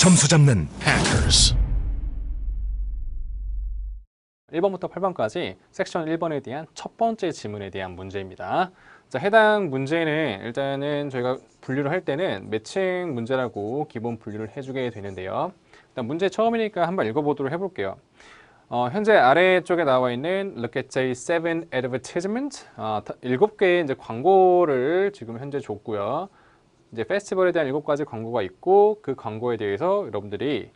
점수 잡는 Hackers. 1번부터 8번까지 섹션 1번에 대한 첫 번째 지문에 대한 문제입니다. 자, 해당 문제는 일단은 저희가 분류를 할 때는 매칭 문제라고 기본 분류를 해주게 되는데요. 일단 문제 처음이니까 한번 읽어보도록 해볼게요. 현재 아래쪽에 나와 있는 Look at J7 advertisement 7개의 이제 광고를 지금 현재 줬고요. 이제 페스티벌에 대한 7가지 광고가 있고 그 광고에 대해서 여러분들이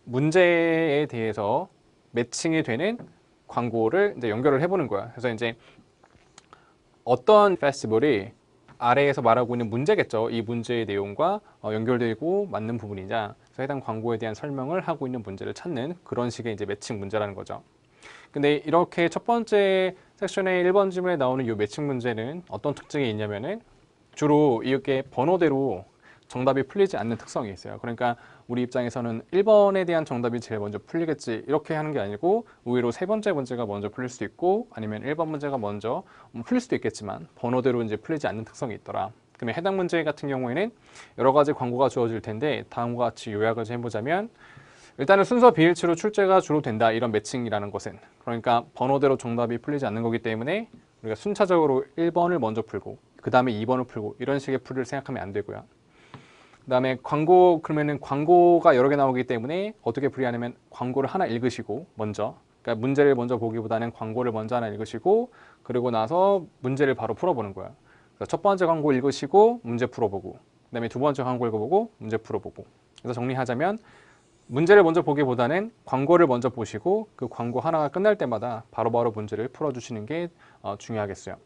문제에 대해서 매칭이 되는 광고를 이제 연결을 해보는 거야. 그래서 이제 어떤 페스티벌이 아래에서 말하고 있는 문제겠죠. 이 문제의 내용과 연결되고 맞는 부분이냐. 그래서 해당 광고에 대한 설명을 하고 있는 문제를 찾는 그런 식의 이제 매칭 문제라는 거죠. 근데 이렇게 첫 번째 섹션의 1번 지문에 나오는 이 매칭 문제는 어떤 특징이 있냐면은 주로 이렇게 번호대로 정답이 풀리지 않는 특성이 있어요. 그러니까 우리 입장에서는 1번에 대한 정답이 제일 먼저 풀리겠지 이렇게 하는 게 아니고 의외로 세 번째 문제가 먼저 풀릴 수도 있고 아니면 1번 문제가 먼저 풀릴 수도 있겠지만 번호대로 이제 풀리지 않는 특성이 있더라. 그러면 해당 문제 같은 경우에는 여러 가지 광고가 주어질 텐데 다음과 같이 요약을 좀 해보자면 일단은 순서 비일치로 출제가 주로 된다. 이런 매칭이라는 것은 그러니까 번호대로 정답이 풀리지 않는 거기 때문에 우리가 순차적으로 1번을 먼저 풀고 그 다음에 2번을 풀고 이런 식의 풀이를 생각하면 안 되고요. 그 다음에 광고, 그러면은 광고가 여러 개 나오기 때문에 어떻게 풀이하냐면 광고를 하나 읽으시고 먼저 그러니까 문제를 먼저 보기보다는 광고를 먼저 하나 읽으시고 그리고 나서 문제를 바로 풀어보는 거예요. 그래서 첫 번째 광고 읽으시고 문제 풀어보고 그 다음에 두 번째 광고 읽어보고 문제 풀어보고 그래서 정리하자면 문제를 먼저 보기보다는 광고를 먼저 보시고 그 광고 하나가 끝날 때마다 바로바로 문제를 풀어주시는 게 중요하겠어요.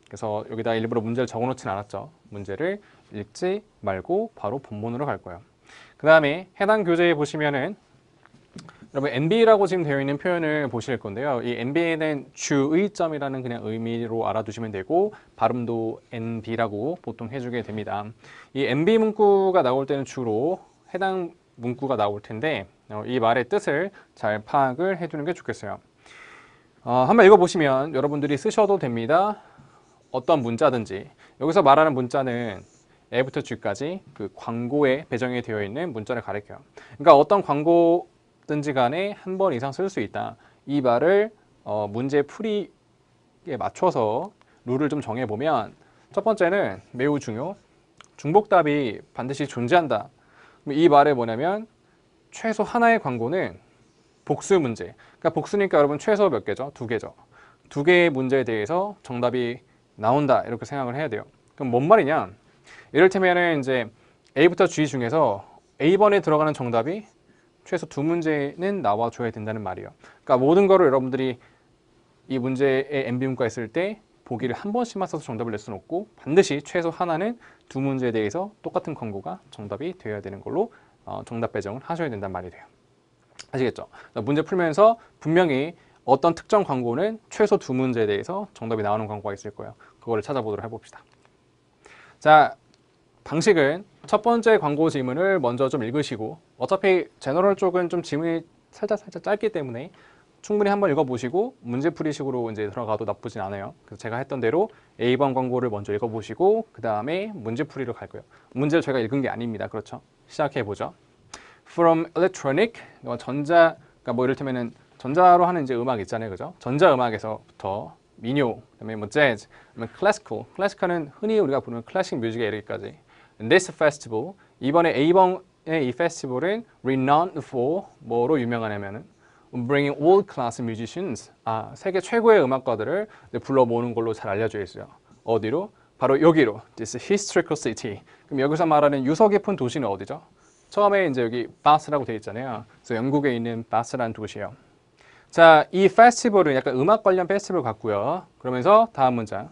그래서 여기다 일부러 문제를 적어놓진 않았죠. 문제를 읽지 말고 바로 본문으로 갈 거예요. 그 다음에 해당 교재에 보시면은 여러분 NB라고 지금 되어 있는 표현을 보실 건데요. 이 NB는 주의점이라는 그냥 의미로 알아두시면 되고 발음도 NB라고 보통 해주게 됩니다. 이 NB 문구가 나올 때는 주로 해당 문구가 나올 텐데 이 말의 뜻을 잘 파악을 해두는 게 좋겠어요. 한번 읽어보시면 여러분들이 쓰셔도 됩니다. 어떤 문자든지 여기서 말하는 문자는 A부터 G까지 그 광고에 배정이 되어 있는 문자를 가리켜요. 그러니까 어떤 광고든지 간에 한 번 이상 쓸 수 있다. 이 말을 문제 풀이에 맞춰서 룰을 좀 정해보면 첫 번째는 매우 중요. 중복답이 반드시 존재한다. 이 말이 뭐냐면 최소 하나의 광고는 복수 문제. 그러니까 복수니까 여러분 최소 몇 개죠? 2개죠. 2개의 문제에 대해서 정답이 나온다 이렇게 생각을 해야 돼요. 그럼 뭔 말이냐? 이를테면은 이제 A부터 G 중에서 A번에 들어가는 정답이 최소 2문제는 나와줘야 된다는 말이에요. 그러니까 모든 거를 여러분들이 이 문제의 NB 문구가 있을 때 보기를 한 번씩만 써서 정답을 낼 수는 없고 반드시 최소 하나는 2문제에 대해서 똑같은 광고가 정답이 되어야 되는 걸로 정답 배정을 하셔야 된다는 말이 돼요. 아시겠죠? 문제 풀면서 분명히 어떤 특정 광고는 최소 2문제에 대해서 정답이 나오는 광고가 있을 거예요. 그거를 찾아보도록 해봅시다. 자, 방식은 첫 번째 광고 지문을 먼저 좀 읽으시고 어차피 제너럴 쪽은 좀 지문이 살짝 짧기 때문에 충분히 한번 읽어보시고 문제 풀이식으로 이제 들어가도 나쁘진 않아요. 그래서 제가 했던 대로 A번 광고를 먼저 읽어보시고 그 다음에 문제 풀이로 갈 거예요. 문제를 제가 읽은 게 아닙니다. 그렇죠? 시작해보죠. From electronic, 전자, 그러니까 뭐 이를테면은 전자로 하는 이제 음악 있잖아요, 그죠? 전자 음악에서부터 민요, 그다음에 뭐 재즈, 그다음에 클래시컬. 클래시컬은 흔히 우리가 부르는 클래식 뮤직에 이르기까지. This festival, 이번에 A번의 이 페스티벌은 renowned for 뭐로 유명하냐면은 bringing world class musicians, 세계 최고의 음악가들을 불러 모으는 걸로 잘 알려져 있어요. 어디로? 바로 여기로. This historical city. 그럼 여기서 말하는 유서 깊은 도시는 어디죠? 처음에 이제 여기 바스라고 되어 있잖아요. 그래서 영국에 있는 바스라는 도시예요. 자, 이 페스티벌은 약간 음악 관련 페스티벌 같고요. 그러면서 다음 문장.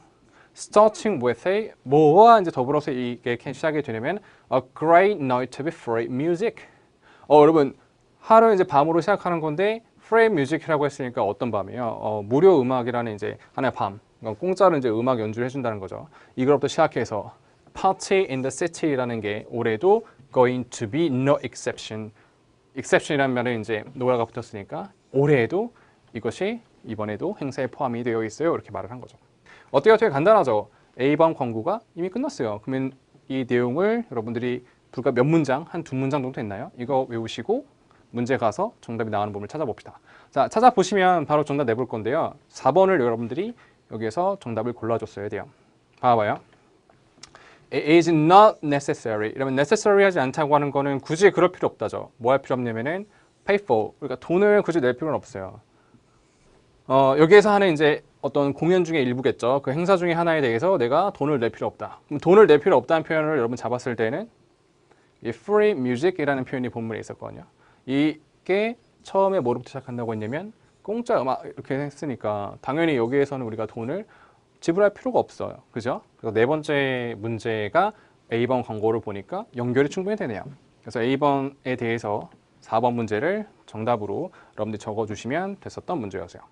Starting with a 뭐와 이제 더불어서 이게 시작이 되냐면 a great night of free music. 여러분 하루 이제 밤으로 시작하는 건데 free music이라고 했으니까 어떤 밤이에요? 무료 음악이라는 이제 하나의 밤. 공짜로 이제 음악 연주를 해준다는 거죠. 이걸부터 시작해서 Party in the City라는 게 올해도 going to be no exception. exception이라는 말은 이제 노라가 붙었으니까 올해에도 이것이 이번에도 행사에 포함이 되어 있어요. 이렇게 말을 한 거죠. 어때요? 되게 간단하죠? A번 광고가 이미 끝났어요. 그러면 이 내용을 여러분들이 불과 몇 문장, 한 두 문장 정도 됐나요? 이거 외우시고 문제 가서 정답이 나오는 부분을 찾아봅시다. 자, 찾아보시면 바로 정답 내볼 건데요. 4번을 여러분들이 여기에서 정답을 골라줬어야 돼요. 봐봐요. It is not necessary. 이러면 necessary 하지 않다고 하는 거는 굳이 그럴 필요 없다죠. 뭐 할 필요 없냐면은 pay for. 그러니까 돈을 굳이 낼 필요는 없어요. 여기에서 하는 이제 어떤 공연 중의 일부겠죠. 그 행사 중에 하나에 대해서 내가 돈을 낼 필요 없다. 그럼 돈을 낼 필요 없다는 표현을 여러분 잡았을 때는 이 free music이라는 표현이 본문에 있었거든요. 이게 처음에 뭐로부터 시작한다고 했냐면 공짜 음악 이렇게 했으니까 당연히 여기에서는 우리가 돈을 지불할 필요가 없어요. 그죠? 그래서 네 번째 문제가 A번 광고를 보니까 연결이 충분히 되네요. 그래서 A번에 대해서 4번 문제를 정답으로 여러분들이 적어주시면 됐었던 문제였어요.